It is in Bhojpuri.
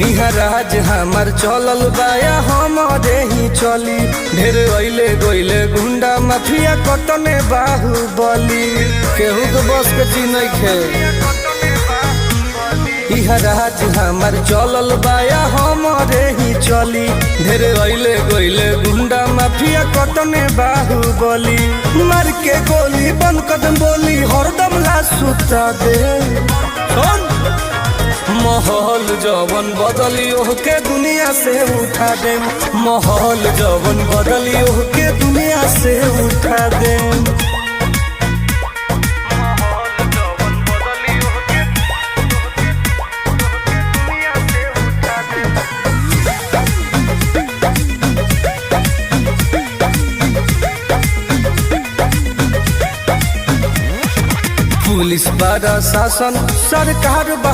इहा राज हमार चलल बाया हमारे ही चली। ढेर अइले गइले गुंडा माफिया कटने बाहुबली, केहू के बस के चीज नइखे। इहा राज हमार चलल बाया हमारे ही चली। ढेर अइले गइले गुंडा माफिया कटने बाहुबली, मार के गोली बंद कदम बोली हरदम ला सुता दे। माहौल जवन बदली ओहके दुनिया से उठा दे, माहौल जवन बदली ओहके दुनिया से उठा दे। पुलिस प्रशासन सरकार बा